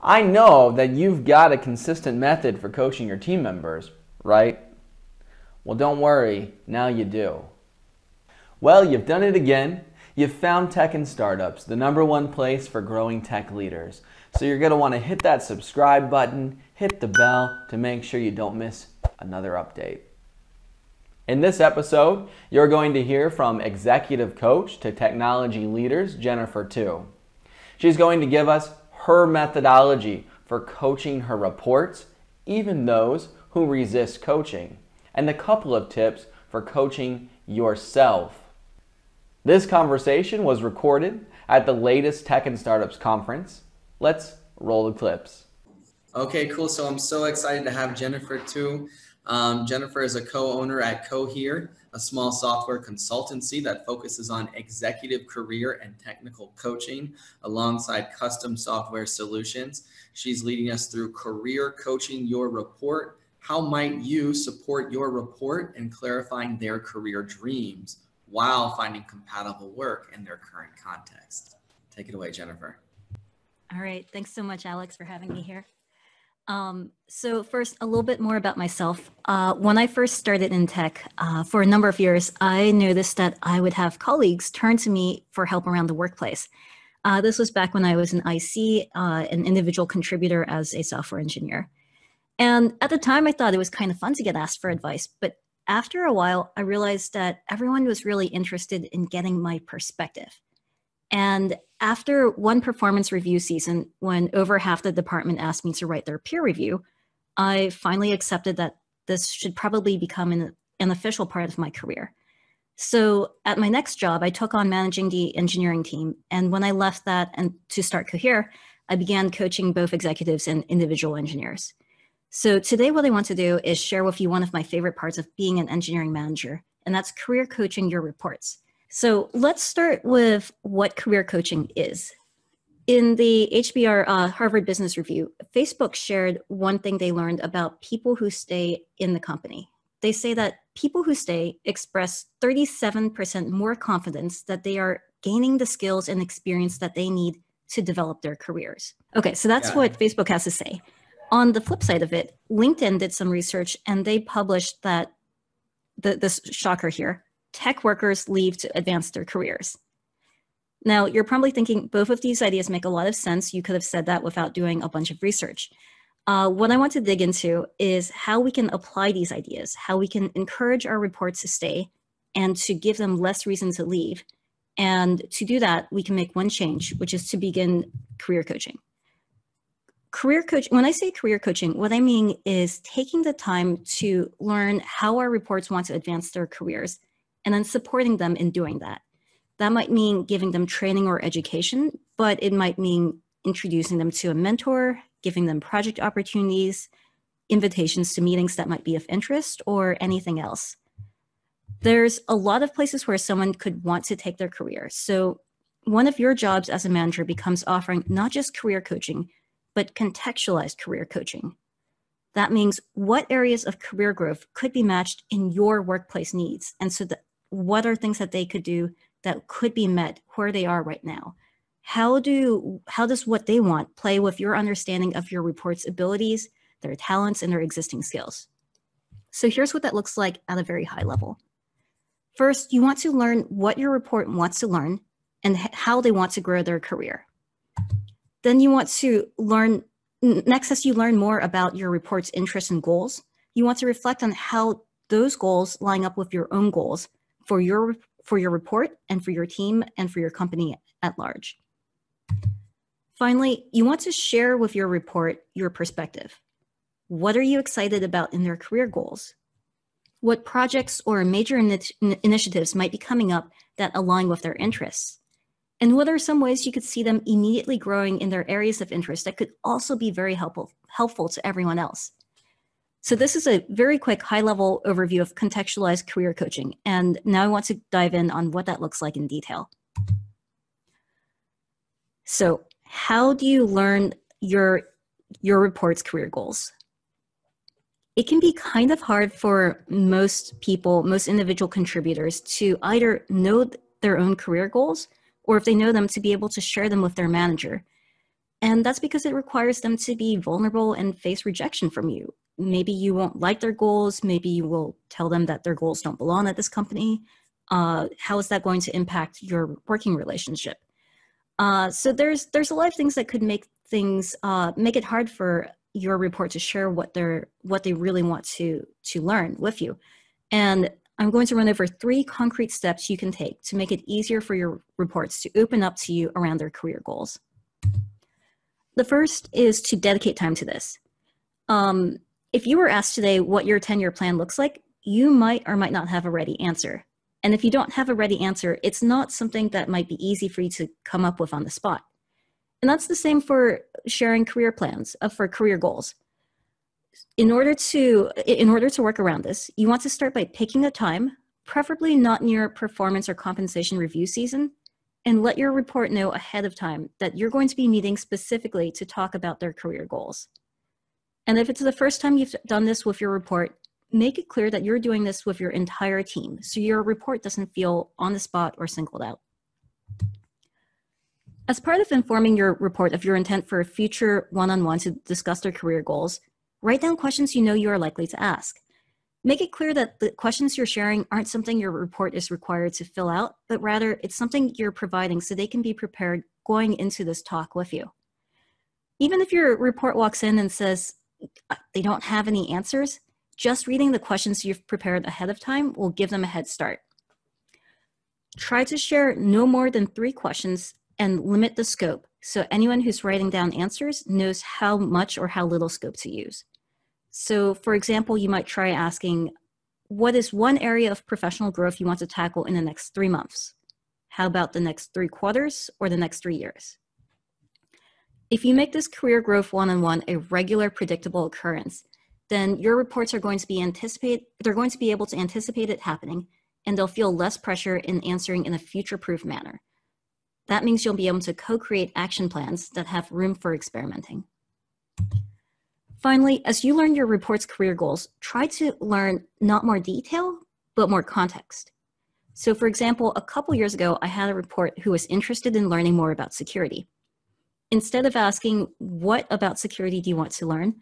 I know that you've got a consistent method for coaching your team members, right? Well, don't worry, now you do. Well, you've done it again. You've found Tech and Startups, the #1 place for growing tech leaders. So you're going to want to hit that subscribe button, hit the bell to make sure you don't miss another update. In this episode, you're going to hear from executive coach to technology leaders, Jennifer Tu. She's going to give us her methodology for coaching her reports, even those who resist coaching, and a couple of tips for coaching yourself. This conversation was recorded at the latest Tech and Startups conference. Let's roll the clips. Okay, cool. So I'm so excited to have Jennifer Tu. Jennifer is a co-owner at Cohere, a small software consultancy that focuses on executive career and technical coaching alongside custom software solutions. She's leading us through career coaching your report. How might you support your report in clarifying their career dreams while finding compatible work in their current context? Take it away, Jennifer. All right. Thanks so much, Alex, for having me here. So first, a little bit more about myself. When I first started in tech, for a number of years, I noticed that I would have colleagues turn to me for help around the workplace. This was back when I was an IC, an individual contributor as a software engineer. And at the time, I thought it was kind of fun to get asked for advice. But after a while, I realized that everyone was really interested in getting my perspective. And after one performance review season, when over half the department asked me to write their peer review, I finally accepted that this should probably become an official part of my career. So at my next job, I took on managing the engineering team. And when I left that and to start Cohere, I began coaching both executives and individual engineers. So today what I want to do is share with you one of my favorite parts of being an engineering manager, and that's career coaching your reports. So let's start with what career coaching is. In the HBR Harvard Business Review, Facebook shared one thing they learned about people who stay in the company. They say that people who stay express 37% more confidence that they are gaining the skills and experience that they need to develop their careers. Okay, so that's what Facebook has to say. On the flip side of it, LinkedIn did some research and they published that, this shocker here, tech workers leave to advance their careers. Now, you're probably thinking both of these ideas make a lot of sense. You could have said that without doing a bunch of research. What I want to dig into is how we can apply these ideas, how we can encourage our reports to stay and to give them less reason to leave. And to do that, we can make one change, which is to begin career coaching. When I say career coaching, what I mean is taking the time to learn how our reports want to advance their careers and then supporting them in doing that. That might mean giving them training or education, but it might mean introducing them to a mentor, giving them project opportunities, invitations to meetings that might be of interest, or anything else. There's a lot of places where someone could want to take their career. So one of your jobs as a manager becomes offering not just career coaching, but contextualized career coaching. That means what areas of career growth could be matched in your workplace needs. And so what are things that they could do that could be met where they are right now? How does what they want play with your understanding of your report's abilities, their talents, and their existing skills? So here's what that looks like at a very high level. First, you want to learn what your report wants to learn and how they want to grow their career. Then you want to learn, next as you learn more about your report's interests and goals, you want to reflect on how those goals line up with your own goals for your report and for your team and for your company at large. Finally, you want to share with your report your perspective. What are you excited about in their career goals? What projects or major initiatives might be coming up that align with their interests? And what are some ways you could see them immediately growing in their areas of interest that could also be very helpful to everyone else? So this is a very quick high-level overview of contextualized career coaching. And now I want to dive in on what that looks like in detail. So how do you learn your report's career goals? It can be kind of hard for most people, most individual contributors, to either know their own career goals, or if they know them, to be able to share them with their manager. And that's because it requires them to be vulnerable and face rejection from you. Maybe you won't like their goals. Maybe you will tell them that their goals don't belong at this company. How is that going to impact your working relationship? So there's a lot of things that could make it hard for your report to share what they really want to learn with you. And I'm going to run over 3 concrete steps you can take to make it easier for your reports to open up to you around their career goals. The first is to dedicate time to this. If you were asked today what your 10-year plan looks like, you might or might not have a ready answer. And if you don't have a ready answer, it's not something that might be easy for you to come up with on the spot. And that's the same for sharing career plans, for career goals. In order to work around this, you want to start by picking a time, preferably not near performance or compensation review season, and let your report know ahead of time that you're going to be meeting specifically to talk about their career goals. And if it's the first time you've done this with your report, make it clear that you're doing this with your entire team, so your report doesn't feel on the spot or singled out. As part of informing your report of your intent for a future one-on-one to discuss their career goals, write down questions you know you are likely to ask. Make it clear that the questions you're sharing aren't something your report is required to fill out, but rather it's something you're providing so they can be prepared going into this talk with you. Even if your report walks in and says they don't have any answers, just reading the questions you've prepared ahead of time will give them a head start. Try to share no more than 3 questions and limit the scope so anyone who's writing down answers knows how much or how little scope to use. So for example, you might try asking, what is one area of professional growth you want to tackle in the next 3 months? How about the next 3 quarters or the next 3 years? If you make this career growth one-on-one a regular, predictable occurrence, then your reports are going to be able to anticipate it happening, and they'll feel less pressure in answering in a future-proof manner. That means you'll be able to co-create action plans that have room for experimenting. Finally, as you learn your report's career goals, try to learn not more detail, but more context. So for example, a couple years ago, I had a report who was interested in learning more about security. Instead of asking, what about security do you want to learn?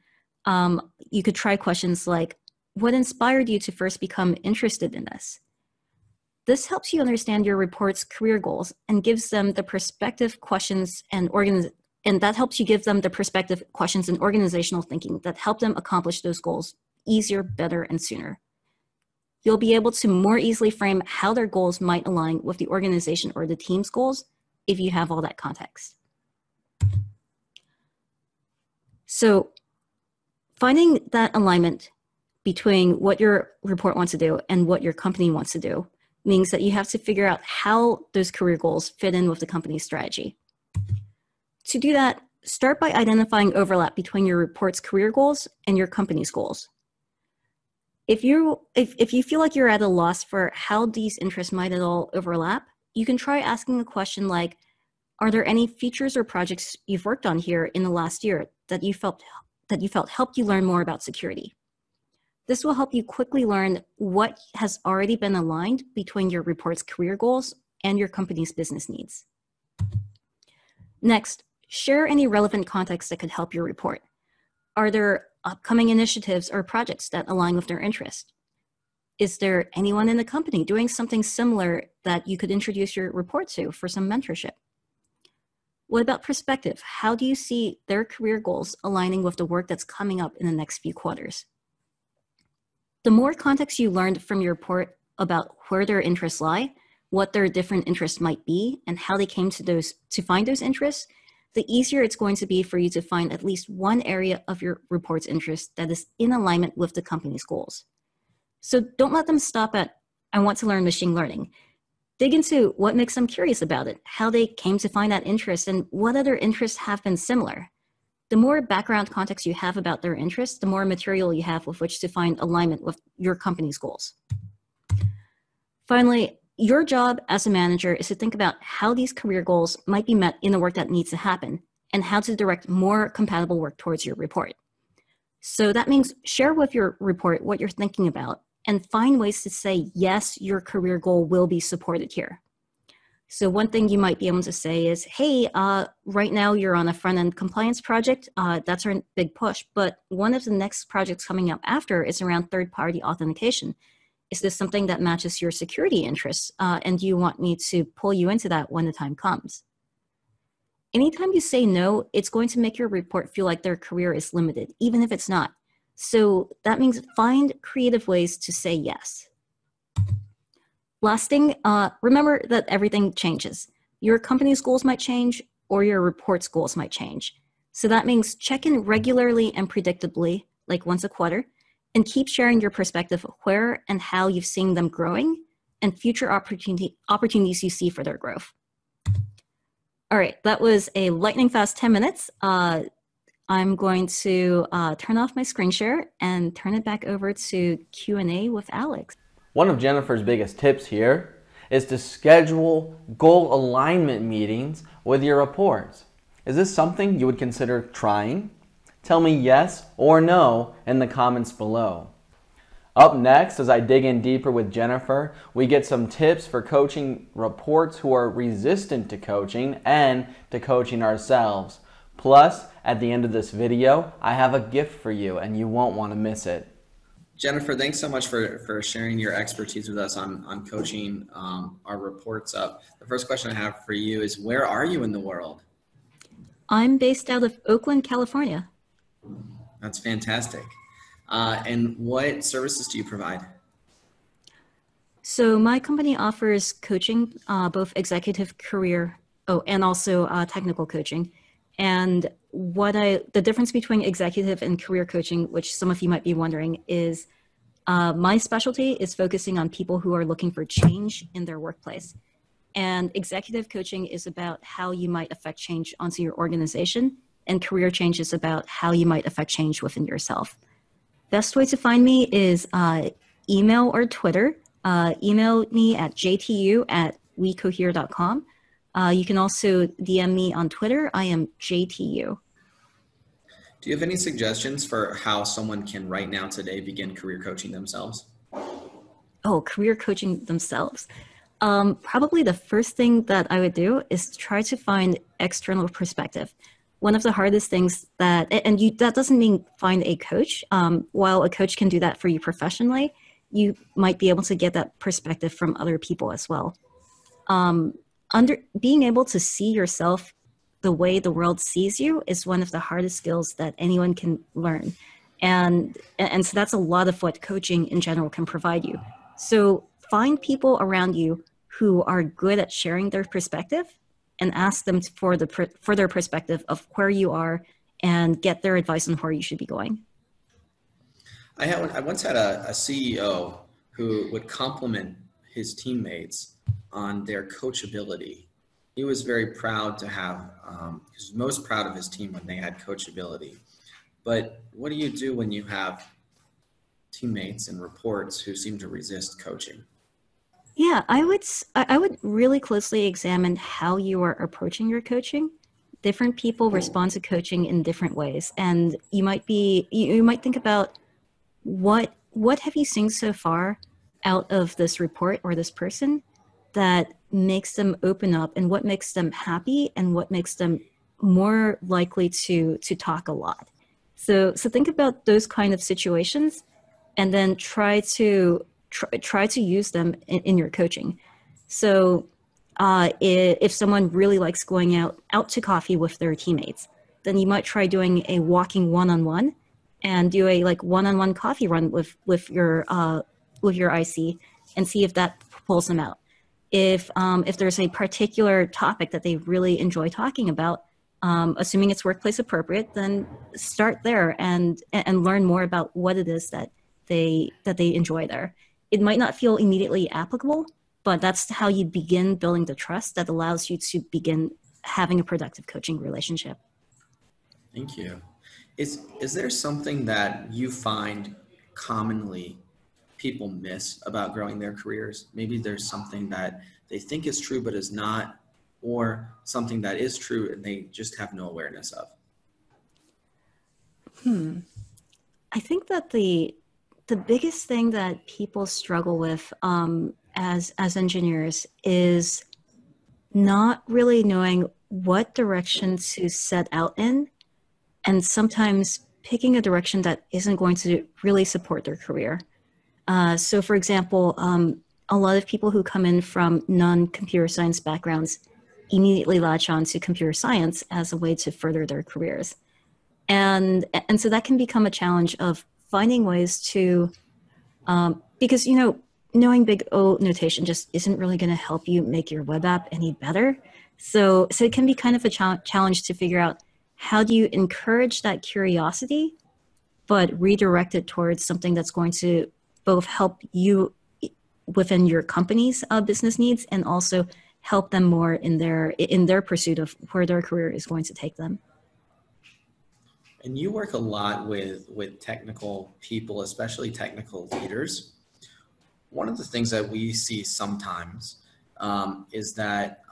You could try questions like, what inspired you to first become interested in this? This helps you understand your report's career goals and gives them the perspective questions and that helps you give them the perspective questions and organizational thinking that help them accomplish those goals easier, better, and sooner. You'll be able to more easily frame how their goals might align with the organization or the team's goals if you have all that context. So finding that alignment between what your report wants to do and what your company wants to do means that you have to figure out how those career goals fit in with the company's strategy. To do that, start by identifying overlap between your report's career goals and your company's goals. If you feel like you're at a loss for how these interests might at all overlap, you can try asking a question like, are there any features or projects you've worked on here in the last year that you felt helped you learn more about security? This will help you quickly learn what has already been aligned between your report's career goals and your company's business needs. Next, share any relevant context that could help your report. Are there upcoming initiatives or projects that align with their interest? Is there anyone in the company doing something similar that you could introduce your report to for some mentorship? What about perspective? How do you see their career goals aligning with the work that's coming up in the next few quarters? The more context you learned from your report about where their interests lie, what their different interests might be, and how they came to find those interests, the easier it's going to be for you to find at least one area of your report's interest that is in alignment with the company's goals. So don't let them stop at, I want to learn machine learning. Dig into what makes them curious about it, how they came to find that interest, and what other interests have been similar. The more background context you have about their interests, the more material you have with which to find alignment with your company's goals. Finally, your job as a manager is to think about how these career goals might be met in the work that needs to happen and how to direct more compatible work towards your report. So that means share with your report what you're thinking about and find ways to say, yes, your career goal will be supported here. So one thing you might be able to say is, hey, right now you're on a front-end compliance project. That's our big push. But one of the next projects coming up after is around third-party authentication. Is this something that matches your security interests? And do you want me to pull you into that when the time comes? Anytime you say no, it's going to make your report feel like their career is limited, even if it's not. So that means find creative ways to say yes. Last thing, remember that everything changes. Your company's goals might change, or your report's goals might change. So that means check in regularly and predictably, like once a quarter, and keep sharing your perspective of where and how you've seen them growing and future opportunities you see for their growth. All right, that was a lightning fast 10 minutes. I'm going to turn off my screen share and turn it back over to Q&A with Alex. One of Jennifer's biggest tips here is to schedule goal alignment meetings with your reports. Is this something you would consider trying? Tell me yes or no in the comments below. Up next, as I dig in deeper with Jennifer, we get some tips for coaching reports who are resistant to coaching and to coaching ourselves. Plus, at the end of this video, I have a gift for you and you won't want to miss it. Jennifer, thanks so much for sharing your expertise with us on coaching our reports up. The first question I have for you is, where are you in the world? I'm based out of Oakland, California. That's fantastic. And what services do you provide? So my company offers coaching, both executive career, and also technical coaching. And the difference between executive and career coaching, which some of you might be wondering, is my specialty is focusing on people who are looking for change in their workplace. And executive coaching is about how you might affect change onto your organization, and career change is about how you might affect change within yourself. Best way to find me is email or Twitter. Email me at jtu@wecohere.com. You can also DM me on Twitter. I am JTU. Do you have any suggestions for how someone can right now today begin career coaching themselves? Oh, career coaching themselves. Probably the first thing that I would do is try to find external perspective. One of the hardest things that doesn't mean find a coach. While a coach can do that for you professionally, you might be able to get that perspective from other people as well. Being able to see yourself the way the world sees you is one of the hardest skills that anyone can learn. And so that's a lot of what coaching in general can provide you. So find people around you who are good at sharing their perspective and ask them for their perspective of where you are and get their advice on where you should be going. I once had a CEO who would compliment his teammates on their coachability. He was very proud to have, he was most proud of his team when they had coachability. But what do you do when you have teammates and reports who seem to resist coaching? Yeah, I would really closely examine how you are approaching your coaching. Different people respond to coaching in different ways, and you might think about what have you seen so far out of this report or this person that makes them open up, and what makes them happy, and what makes them more likely to talk a lot. So think about those kind of situations, and then try to use them in your coaching. So if someone really likes going out to coffee with their teammates, then you might try doing a walking one-on-one and do a one-on-one coffee run with your IC and see if that pulls them out. If there's a particular topic that they really enjoy talking about, assuming it's workplace appropriate, then start there and learn more about what it is that they enjoy there. It might not feel immediately applicable, but that's how you begin building the trust that allows you to begin having a productive coaching relationship. Thank you. Is there something that you find commonly people miss about growing their careers? Maybe there's something that they think is true but is not, or something that is true and they just have no awareness of. I think that the biggest thing that people struggle with as engineers is not really knowing what direction to set out in, and sometimes picking a direction that isn't going to really support their career. So for example, a lot of people who come in from non-computer science backgrounds immediately latch on to computer science as a way to further their careers. And so that can become a challenge of finding ways to, because, you know, knowing big O notation just isn't really going to help you make your web app any better. So it can be kind of a challenge to figure out, how do you encourage that curiosity, but redirect it towards something that's going to both help you within your company's business needs, and also help them more in their pursuit of where their career is going to take them. And you work a lot with technical people, especially technical leaders. One of the things that we see sometimes is that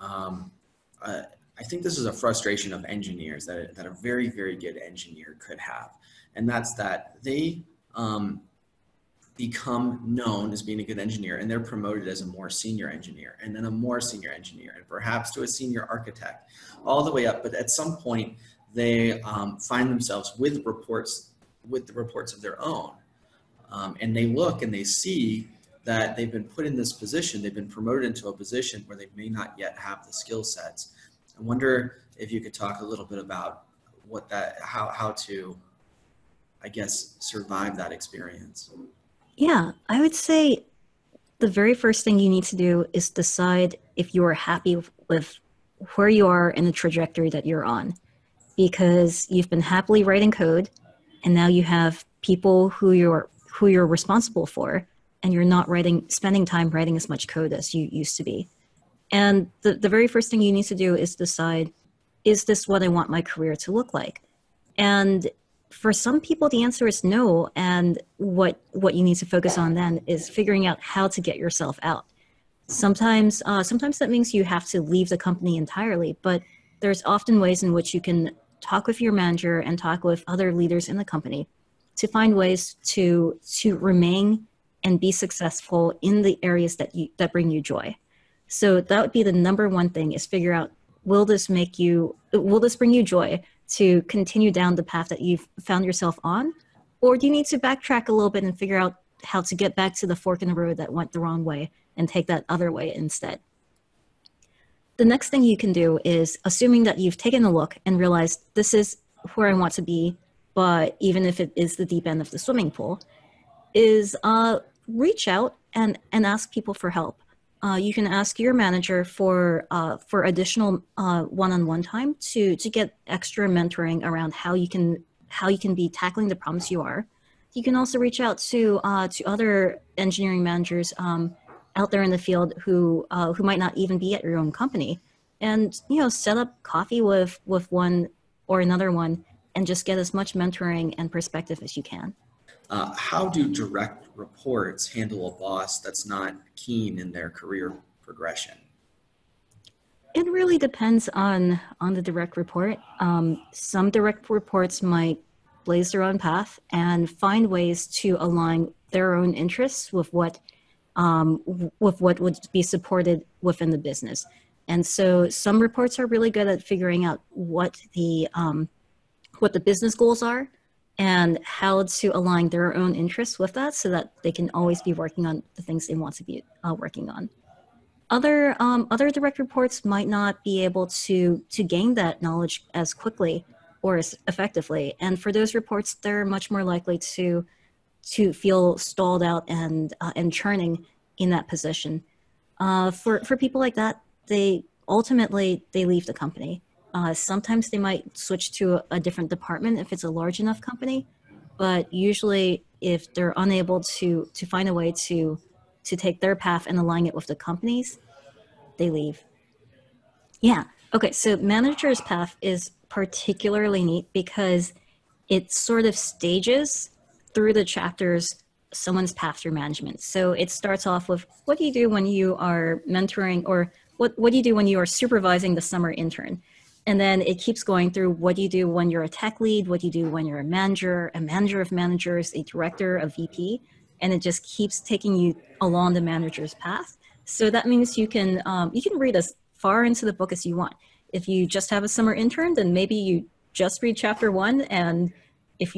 I think this is a frustration of engineers that a very, very good engineer could have. And that's that they become known as being a good engineer, and they're promoted as a more senior engineer, and then a more senior engineer, and perhaps to a senior architect, all the way up. But at some point, they find themselves with the reports of their own. And they look and they see that they've been put in this position, they've been promoted into a position where they may not yet have the skill sets. I wonder if you could talk a little bit about how to, I guess, survive that experience. Yeah, I would say the very first thing you need to do is decide if you are happy with where you are in the trajectory that you're on. Because you've been happily writing code, and now you have people who you're responsible for, and you're not spending time writing as much code as you used to be. And the very first thing you need to do is decide, is this what I want my career to look like? And for some people, the answer is no. And what you need to focus on then is figuring out how to get yourself out. Sometimes that means you have to leave the company entirely, but there's often ways in which you can talk with your manager and talk with other leaders in the company to find ways to remain and be successful in the areas that bring you joy. So that would be the number one thing, is figure out, will this bring you joy to continue down the path that you've found yourself on? Or do you need to backtrack a little bit and figure out how to get back to the fork in the road that went the wrong way and take that other way instead? The next thing you can do is, assuming that you've taken a look and realized this is where I want to be, but even if it is the deep end of the swimming pool, is reach out and ask people for help. You can ask your manager for additional one-on-one time to get extra mentoring around how you can be tackling the problems you are. You can also reach out to other engineering managers out there in the field who might not even be at your own company, and set up coffee with one or another one, and just get as much mentoring and perspective as you can. How do direct reports handle a boss that's not keen in their career progression? It really depends on the direct report. Some direct reports might blaze their own path and find ways to align their own interests with what would be supported within the business. And so some reports are really good at figuring out what the business goals are and how to align their own interests with that, so that they can always be working on the things they want to be working on. Other direct reports might not be able to gain that knowledge as quickly or as effectively, and for those reports, they're much more likely to feel stalled out and churning in that position. For people like that, they leave the company. Sometimes they might switch to a different department if it's a large enough company, but usually if they're unable to find a way to take their path and align it with the company's, they leave. Yeah. Okay. So manager's path is particularly neat because it sort of stages through the chapters someone's path through management. So it starts off with, what do you do when you are mentoring, or what do you do when you are supervising the summer intern? And then it keeps going through, what do you do when you're a tech lead? What do you do when you're a manager of managers, a director, a VP? And it just keeps taking you along the manager's path. So that means you can read as far into the book as you want. If you just have a summer intern, then maybe you just read chapter 1, and if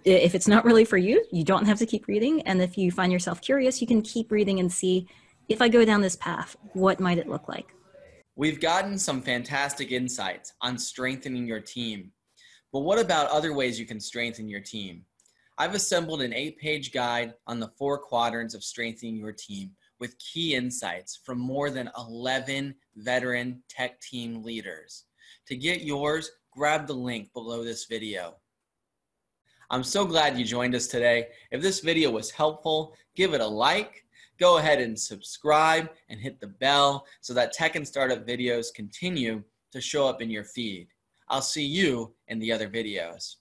it's not really for you, you don't have to keep reading. And if you find yourself curious, you can keep reading and see, if I go down this path, what might it look like? We've gotten some fantastic insights on strengthening your team. But what about other ways you can strengthen your team? I've assembled an 8-page guide on the 4 quadrants of strengthening your team with key insights from more than 11 veteran tech team leaders. To get yours, grab the link below this video. I'm so glad you joined us today. If this video was helpful, give it a like. Go ahead and subscribe and hit the bell so that tech and startup videos continue to show up in your feed. I'll see you in the other videos.